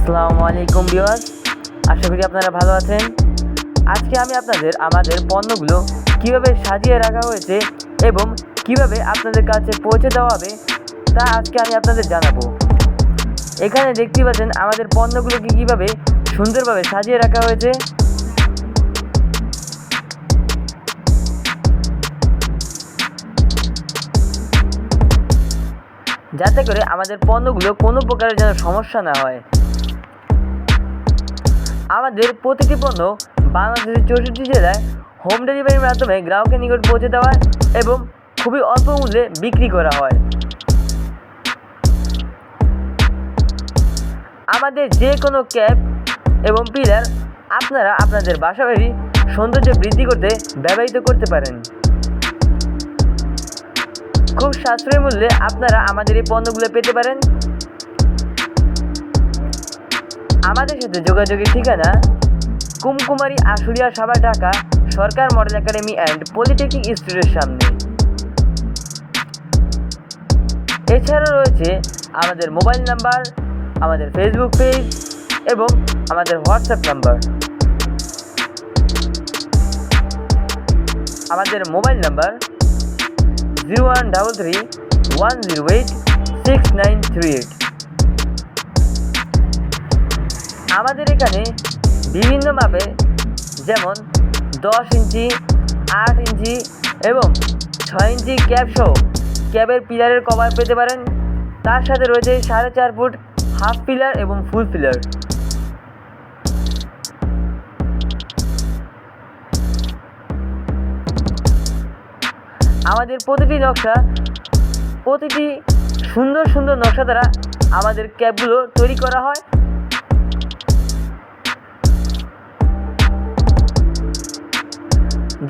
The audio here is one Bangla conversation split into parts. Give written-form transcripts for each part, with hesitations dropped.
আসসালামু আলাইকুম ভিউয়ার্স, আশা করি আপনারা ভালো আছেন। আজকে আমি আপনাদের আমাদের পণ্যগুলো কিভাবে সাজিয়ে রাখা হয়েছে এবং কিভাবে আপনাদের কাছে পৌঁছে দেওয়া হবে তা আজকে আমি আপনাদের জানাবো। এখানে দেখতে পাচ্ছেন আমাদের পণ্যগুলোকে কিভাবে সুন্দরভাবে সাজিয়ে রাখা হয়েছে। যাতে করে আমাদের পণ্যগুলো কোনো প্রকারের যেন সমস্যা না হয়। আমাদের প্রতিটি পণ্য বাংলাদেশের 64 জেলায় হোম ডেলিভারির মাধ্যমে গ্রাহকের নিকট পৌঁছে দেওয়া এবং খুবই অল্প মূল্যে বিক্রি করা হয়। আমাদের যে কোনো ক্যাপ এবং পিলার আপনারা আপনাদের বাসাবাড়ির সৌন্দর্য বৃদ্ধি করতে ব্যবহৃত করতে পারেন। খুব সাশ্রয়ী মূল্যে আপনারা আমাদের এই পণ্যগুলো পেতে পারেন। আমাদের সাথে যোগাযোগের ঠিকানা কুমকুমারী আশুলিয়া সাবা ঢাকা সরকার মডেল একাডেমি অ্যান্ড পলিটেকনিক ইনস্টিটিউটের সামনে। এছাড়াও রয়েছে আমাদের মোবাইল নাম্বার, আমাদের ফেসবুক পেজ এবং আমাদের হোয়াটসঅ্যাপ নাম্বার। আমাদের মোবাইল নাম্বার 0133108638। আমাদের এখানে বিভিন্ন মাপে যেমন 10 ইঞ্চি, 8 ইঞ্চি এবং 6 ইঞ্চি ক্যাব সহ ক্যাবের পিলারের কভার পেতে পারেন। তার সাথে রয়েছে 4.5 ফুট হাফ পিলার এবং ফুল পিলার। আমাদের প্রতিটি সুন্দর সুন্দর নকশা দ্বারা আমাদের ক্যাবগুলো তৈরি করা হয়।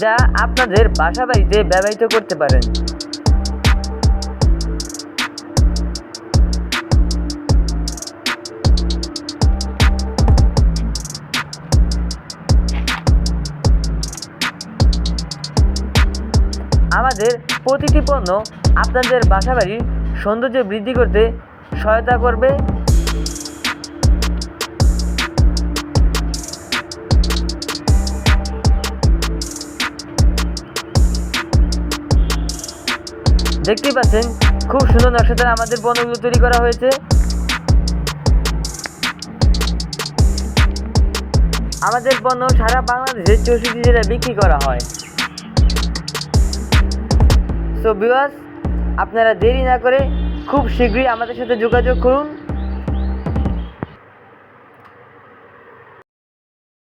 যা আপনাদের বাসা বাড়িতে ব্যবহৃত করতে পারেন। আমাদের প্রতিটি পণ্য আপনাদের বাসাবাড়ির সৌন্দর্য বৃদ্ধি করতে সহায়তা করবে। দেখতেই পাচ্ছেন খুব সুন্দর নকশা দ্বারা আমাদের পণ্যগুলো তৈরি করা হয়েছে। আমাদের পণ্য সারা বাংলাদেশের 64 জেলায় বিক্রি করা হয়। সো ভিউয়ার্স, আপনারা দেরি না করে খুব শীঘ্রই আমাদের সাথে যোগাযোগ করুন।